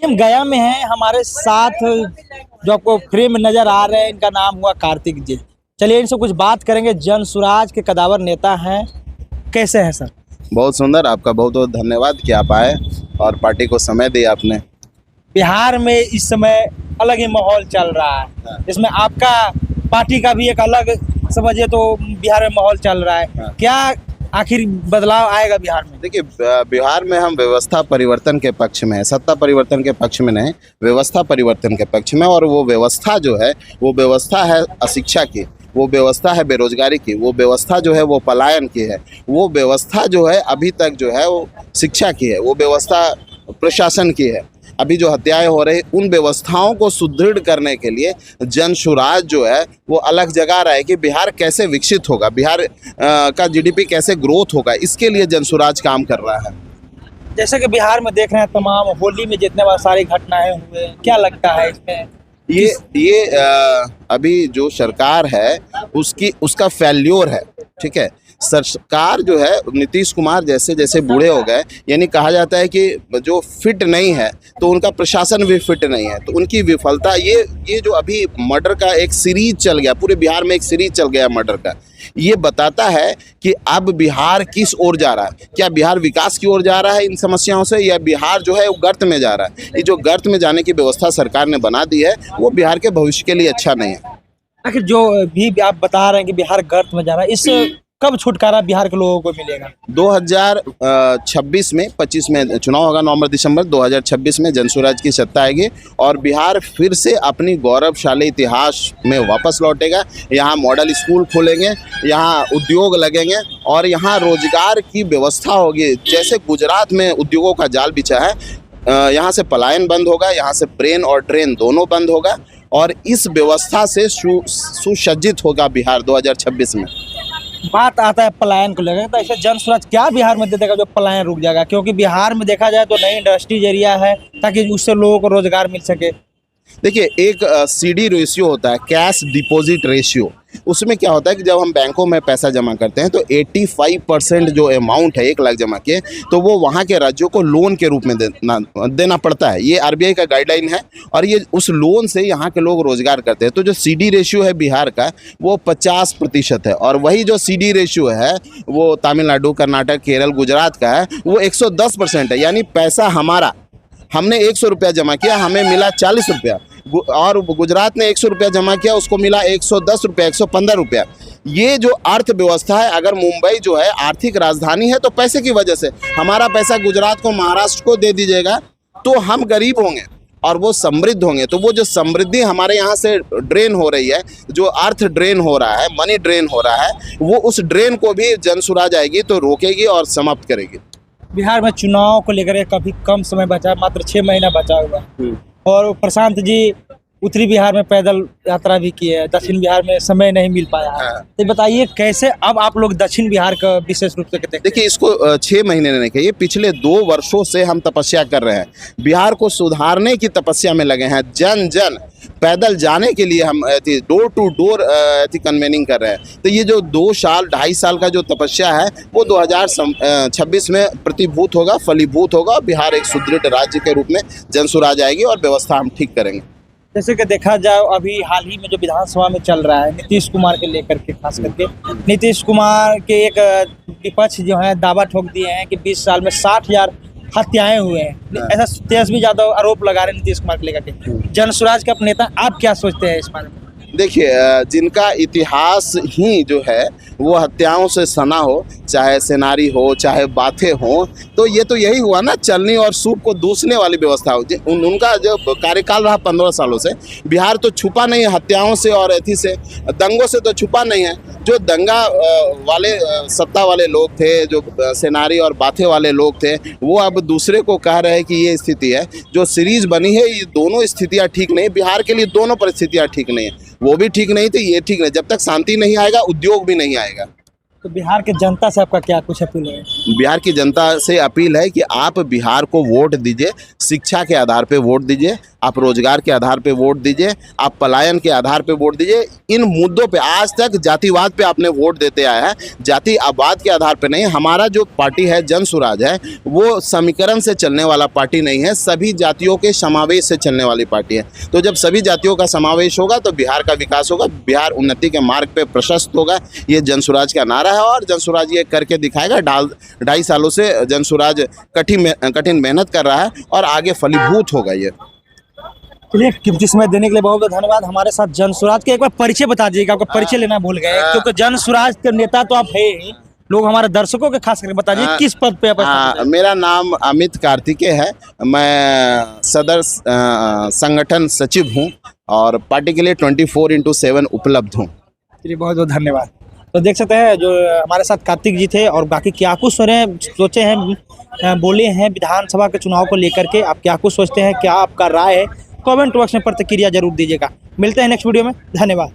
हम गया में हैं, हमारे साथ जो आपको फ्रेम में नजर आ रहे हैं, इनका नाम हुआ कार्तिक जी। चलिए इनसे कुछ बात करेंगे। जन सुराज के कदावर नेता हैं, कैसे हैं सर? बहुत सुंदर, आपका बहुत बहुत धन्यवाद कि आप आए और पार्टी को समय दिया आपने। बिहार में इस समय अलग ही माहौल चल रहा है, इसमें आपका पार्टी का भी एक अलग समझिए तो बिहार में माहौल चल रहा है। क्या आखिर बदलाव आएगा बिहार में? देखिए, बिहार में हम व्यवस्था परिवर्तन के पक्ष में है, सत्ता परिवर्तन के पक्ष में नहीं, व्यवस्था परिवर्तन के पक्ष में। और वो व्यवस्था जो है, वो व्यवस्था है अशिक्षा की, वो व्यवस्था है बेरोजगारी की, वो व्यवस्था जो है वो पलायन की है, वो व्यवस्था जो है अभी तक जो है वो शिक्षा की है, वो व्यवस्था प्रशासन की है। अभी जो हत्याएं हो रही, उन व्यवस्थाओं को सुदृढ़ करने के लिए जन सुराज जो है वो अलग जगह रहा है कि बिहार कैसे विकसित होगा, बिहार का जीडीपी कैसे ग्रोथ होगा, इसके लिए जन सुराज काम कर रहा है। जैसे कि बिहार में देख रहे हैं तमाम होली में जितने बार सारी घटनाएं हुए, क्या लगता है इसमें? ये अभी जो सरकार है उसका फेल्योर है, ठीक है। सरकार जो है, नीतीश कुमार जैसे जैसे बूढ़े हो गए, यानी कहा जाता है कि जो फिट नहीं है तो उनका प्रशासन भी फिट नहीं है, तो उनकी विफलता ये जो अभी मर्डर का एक सीरीज चल गया, पूरे बिहार में एक सीरीज चल गया मर्डर का, ये बताता है कि अब बिहार किस ओर जा रहा है। क्या बिहार विकास की ओर जा रहा है इन समस्याओं से, या बिहार जो है वो गर्त में जा रहा है? ये जो गर्त में जाने की व्यवस्था सरकार ने बना दी है वो बिहार के भविष्य के लिए अच्छा नहीं है। आखिर जो भी आप बता रहे हैं कि बिहार गर्त में जा रहा है, इससे कब छुटकारा बिहार के लोगों को मिलेगा? 2026 में 25 में चुनाव होगा, नवंबर दिसंबर 2026 में जनसुराज की सत्ता आएगी और बिहार फिर से अपनी गौरवशाली इतिहास में वापस लौटेगा। यहाँ मॉडल स्कूल खोलेंगे, यहाँ उद्योग लगेंगे और यहाँ रोजगार की व्यवस्था होगी। जैसे गुजरात में उद्योगों का जाल बिछा है, यहाँ से पलायन बंद होगा, यहाँ से ब्रेन और ट्रेन दोनों बंद होगा और इस व्यवस्था से सुसज्जित होगा बिहार 2026 में। बात आता है पलायन को लेकर, तो ऐसे जन सुराज क्या बिहार में दे देगा जो पलायन रुक जाएगा? क्योंकि बिहार में देखा जाए तो नई इंडस्ट्रीज एरिया है ताकि उससे लोगों को रोजगार मिल सके। देखिए, एक CD रेशियो होता है, कैश डिपॉजिट रेशियो। उसमें क्या होता है कि जब हम बैंकों में पैसा जमा करते हैं तो 85% जो अमाउंट है 1 लाख जमा किए, तो वो वहाँ के राज्यों को लोन के रूप में देना पड़ता है। ये RBI का गाइडलाइन है और ये उस लोन से यहाँ के लोग रोजगार करते हैं। तो जो CD रेशियो है बिहार का वो 50% है और वही जो CD रेशियो है वो तमिलनाडु, कर्नाटक, केरल, गुजरात का है, वो 110% है। यानी पैसा हमने 100 रुपया जमा किया, हमें मिला 40 रुपया, और गुजरात ने 100 रुपया जमा किया, उसको मिला 110 रुपया, 115 रुपया। ये जो अर्थव्यवस्था है, अगर मुंबई जो है आर्थिक राजधानी है तो पैसे की वजह से हमारा पैसा गुजरात को, महाराष्ट्र को दे दीजिएगा तो हम गरीब होंगे और वो समृद्ध होंगे। तो वो जो समृद्धि हमारे यहाँ से ड्रेन हो रही है, जो अर्थ ड्रेन हो रहा है, मनी ड्रेन हो रहा है, वो उस ड्रेन को भी जन सुराज आएगी तो रोकेगी और समाप्त करेगी। बिहार में चुनाव को लेकर काफी कम समय बचा, मात्र 6 महीना बचा हुआ है और प्रशांत जी उत्तरी बिहार में पैदल यात्रा भी की है, दक्षिण बिहार में समय नहीं मिल पाया है। तो बताइए कैसे अब आप लोग दक्षिण बिहार का विशेष रूप से कहते? देखिए, इसको 6 महीने नहीं कहिए, पिछले 2 वर्षों से हम तपस्या कर रहे हैं, बिहार को सुधारने की तपस्या में लगे हैं। जन पैदल जाने के लिए हम डोर टू डोर कन्वेनिंग कर रहे हैं। तो ये जो 2-2.5 साल का जो तपस्या है वो 2026 में प्रतिभूत होगा, फलीभूत होगा। बिहार एक सुदृढ़ राज्य के रूप में जनसुराज आएगी और व्यवस्था हम ठीक करेंगे। जैसे कि देखा जाए अभी हाल ही में जो विधानसभा में चल रहा है नीतीश कुमार के लेकर के, खास करके नीतीश कुमार के एक विपक्ष जो है दावा ठोक दिए हैं कि 20 साल में 60,000 हत्याएं हुए हैं। ऐसा तेजस्वी यादव आरोप लगा रहे हैं नीतीश कुमार को लेकर के। जन सुराज के नेता आप क्या सोचते हैं इस बारे में? देखिए, जिनका इतिहास ही जो है वो हत्याओं से सना हो, चाहे सेनारी हो, चाहे बातें हो, तो ये तो यही हुआ ना, चलनी और सूप को दूसने वाली व्यवस्था हो। उनका जो कार्यकाल रहा 15 सालों से, बिहार तो छुपा नहीं है हत्याओं से और एथी से, दंगों से तो छुपा नहीं है। जो दंगा वाले सत्ता वाले लोग थे, जो सेनारी और बातें वाले लोग थे, वो अब दूसरे को कह रहे हैं कि ये स्थिति है। जो सीरीज बनी है, ये दोनों स्थितियाँ ठीक नहीं, बिहार के लिए दोनों परिस्थितियाँ ठीक नहीं है। वो भी ठीक नहीं थी, ये ठीक नहीं। जब तक शांति नहीं आएगा, उद्योग भी नहीं आएगा। तो बिहार के जनता से आपका क्या कुछ अपील है? बिहार की जनता से अपील है कि आप बिहार को वोट दीजिए, शिक्षा के आधार पे वोट दीजिए, आप रोजगार के आधार पे वोट दीजिए, आप पलायन के आधार पे वोट दीजिए। इन मुद्दों पे आज तक जातिवाद पे आपने वोट देते आया है, जातिवाद के आधार पे नहीं। हमारा जो पार्टी है जन स्वराज है, वो समीकरण से चलने वाला पार्टी नहीं है, सभी जातियों के समावेश से चलने वाली पार्टी है। तो जब सभी जातियों का समावेश होगा तो बिहार का विकास होगा, बिहार उन्नति के मार्ग पे प्रशस्त होगा। ये जन स्वराज का नारा है और जन स्वराज ये करके दिखाएगा। 2.5 सालों से जन स्वराज कठिन मेहनत कर रहा है और आगे फलीभूत होगा ये। चलिए, कीमती समय देने के लिए बहुत बहुत धन्यवाद। हमारे साथ जन स्वराज के एक बार परिचय बता दीजिएगा, आपका परिचय लेना भूल गए, क्योंकि जन स्वराज के नेता तो आप है ही, लोग हमारे दर्शकों के खास करके बता दीजिए किस पद पे आप। मेरा नाम अमित कार्तिकेय है, मैं सदर संगठन सचिव हूँ और पार्टी के लिए 24/7 उपलब्ध हूँ। चलिए, बहुत बहुत धन्यवाद। तो देख सकते हैं जो हमारे साथ कार्तिक जी थे और बाकी क्या कुछ सोचे हैं, बोले हैं विधानसभा के चुनाव को लेकर के। आप क्या कुछ सोचते हैं, क्या आपका राय है, कमेंट बॉक्स में प्रतिक्रिया जरूर दीजिएगा। मिलते हैं नेक्स्ट वीडियो में, धन्यवाद।